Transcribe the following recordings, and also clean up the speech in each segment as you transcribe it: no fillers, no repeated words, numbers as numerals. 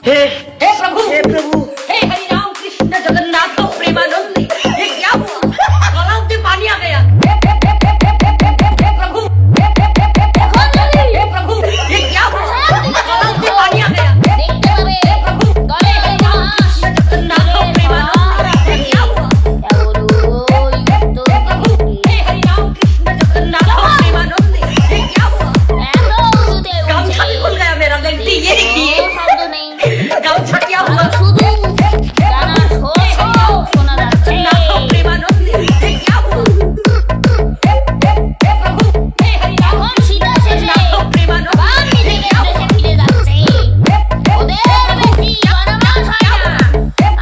हे हे प्रभु, हे प्रभु, हे हरि राम कृष्ण जगन्नाथ प्रेमानंद, ये क्या हुआ? गलाव से पानी आ गया। हे प्रभु, हे प्रभु, ये क्या हुआ? गलाव से पानी आ गया। দেখতে পাবে हे प्रभु, দলে हे हरि राम कृष्ण जगन्नाथ प्रेमानंद, ये क्या हुआ? हे प्रभु, हे हरि राम कृष्ण जगन्नाथ प्रेमानंद, ये क्या हुआ? गामछा भी खुल गया मेरा, गलती ये देखिए। শব্দ নেই गामछा क्या हुआ? শুধু জানা শো শো শোনা যাচ্ছে जगन्नाथ प्रेमानंद, ये क्या हुआ? हे प्रभु, हे हरि राम এখন সীতা শেষে जगन्नाथ प्रेमानंद, বাম ये দিকে क्या দেশে हुआ? ফিরে যাচ্ছে ওদের বেশি বনবাস হয় না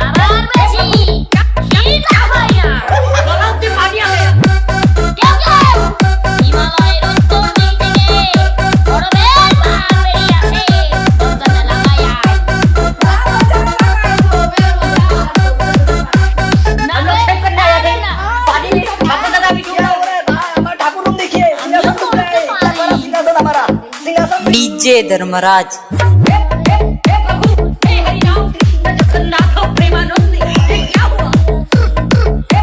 আবার বেশি সীতা হয় না गलाव से पानी आ गया। কেউ কেউ হিমালয়ের উত্তর দিক থেকে বরফের পাহাড় বেরিয়ে আসে দরজাটা লাগায়া हम लोग चेक करने आए थे। पानी में ठाकुर दादा भी डूब रहा है। हमारा ठाकुर रूम देखिए, सिंहासन टूट रहा है, क्या बड़ा सिंहासन हमारा, सिंहासन डीजे धर्मराज। हे प्रभु, हे हरि राम कृष्ण जगन्नाथ प्रेमानंद, ये क्या हुआ? हे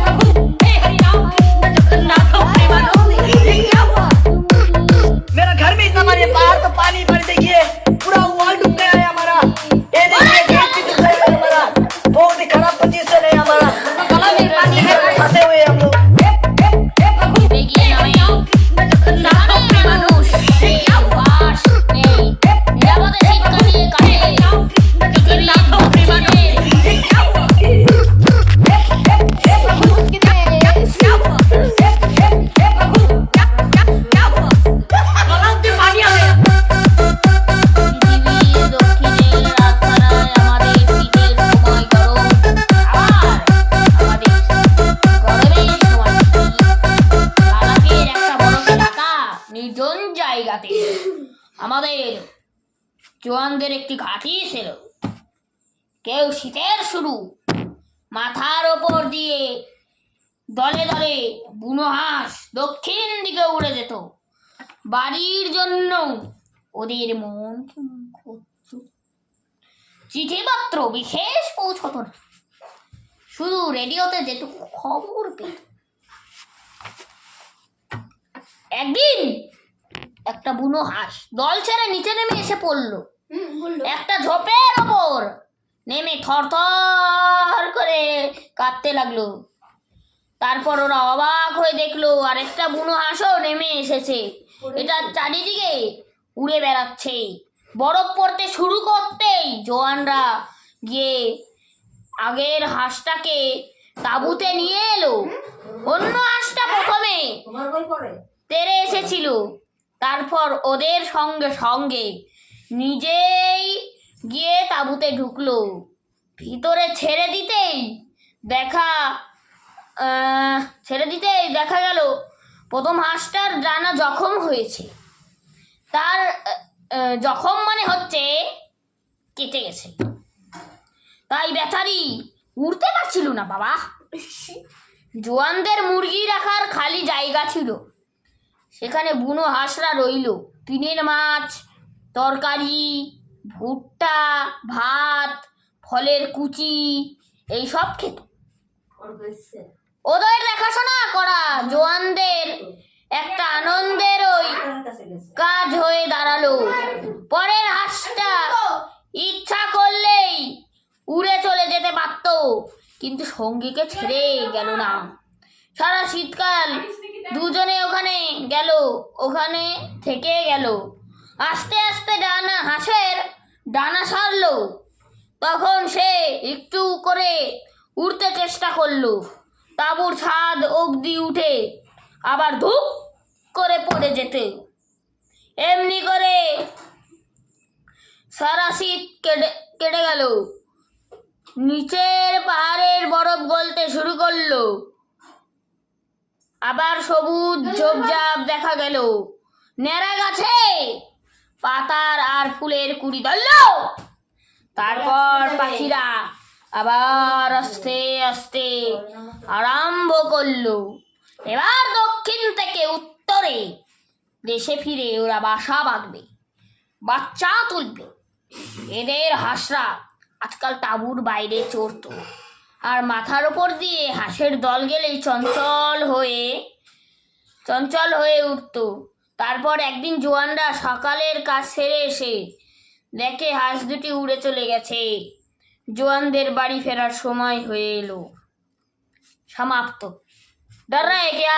प्रभु, हे हरि राम कृष्ण जगन्नाथ प्रेमानंद, ये क्या हुआ? मेरा घर में इतना पानी है, बाहर तो पानी भर देखिए, पूरा वॉल डूब गया है हमारा। ये देखिए गेट भी डूब गया है हमारा, बहुत ही खराब पोजीशन है हमारा, गला में पानी है। फंसे हुए हैं हम लोग। हे प्रभु, हे हरि राम कृष्ण जगन्नाथ प्रेमानंद, ये क्या हुआ? বাস নেই নিরাপদে শীত কাটিয়ে কাটে हे राम कृष्ण जगन्नाथ प्रेमानंद, ये क्या हुआ? हे प्रभु, क्या हुआ? हे प्रभु, क्या हुआ? गलाव से पानी आ गया। পৃথিবীর দক্ষিণে রাতখানায় আমাদের পিঠের সময় গরম আবার আমাদের গরমের সময় শীত। লাদাখের একটা বড় এলাকা নির্জন জায়গাতে আমাদের জওয়ানদের একটি ঘাঁটি ছিল। কেউ শীতের শুরু মাথার ওপর দিয়ে দলে দলে বুনো হাঁস দক্ষিণ দিকে উড়ে যেত। বাড়ির জন্য ওদের মন কেমন করত। চিঠিপত্র বিশেষ পৌঁছত না, শুধু রেডিওতে যেটুকু খবর পেত। একদিন একটা বুনো হাঁস দল ছেড়ে নিচে নেমে এসে পড়ল। একটা ঝোপের ওপর নেমে থরথর করে কাঁপতে লাগলো। তারপর ওরা অবাক হয়ে দেখলো আরেকটা বুনো হাঁসও নেমে এসেছে। এটা চারিদিকে উড়ে বেড়াচ্ছে। বরফ পড়তে শুরু করতেই জওয়ানরা গিয়ে আগের হাঁসটাকে তাঁবুতে নিয়ে এলো। অন্য হাঁসটা প্রথমে তেড়ে এসেছিল, তারপর ওদের সঙ্গে সঙ্গে নিজেই গিয়ে তাঁবুতে ঢুকলো। ভিতরে ছেড়ে দিতেই দেখা গেল প্রথম হাঁসটার ডানা জখম হয়েছে। তার জখম মানে হচ্ছে কেটে গেছে, তাই বেচারি উড়তে পারছিল না বাবা। জওয়ানদের মুরগি রাখার খালি জায়গা ছিল, সেখানে বুনো হাঁসরা রইল। টিনের মাছ, তরকারি, ভুট্টা, ভাত, ফলের কুচি এইসব খেত। ওদের দেখাশোনা করা জওয়ানদের একটা আনন্দেরই কাজ হয়ে দাঁড়ালো। পরের হাঁসটা ইচ্ছা করলেই উড়ে চলে যেতে পারত, কিন্তু সঙ্গীকে ছেড়ে গেল না। সারা শীতকাল দুজনে ওখানে থেকে গেল। আস্তে আস্তে হাঁসের ডানা সারলো। তখন সে একটু করে উড়তে চেষ্টা করলো। তাঁবুর ছাদ অবধি উঠে আবার ধূপ করে পড়ে যেতে। এমনি করে সারা শীত কেটে গেল। নিচের পাহাড়ের বরফ গলতে শুরু করলো। আবার সবুজ ঝোপঝাপ দেখা গেল। ন্যাড়া গাছে পাতার আর ফুলের কুড়ি ধরল। তারপর পাখিরা আবার আস্তে আস্তে আরম্ভ করলো। এবার দক্ষিণ থেকে উত্তরে দেশে ফিরে ওরা বাসা বাঁধবে, বাচ্চা তুলবে। এদের হাঁসরা আজকাল তাঁবুর বাইরে চড়তো, আর মাথার ওপর দিয়ে হাঁসের দল গেলেই চঞ্চল হয়ে উঠতো। তারপর একদিন জোয়ানরা সকালের কাজ সেরে এসে দেখে হাঁস দুটি উড়ে চলে গেছে। জোয়ানদের বাড়ি ফেরার সময় হয়ে এলো। সমাপ্ত। ডর रहा है क्या?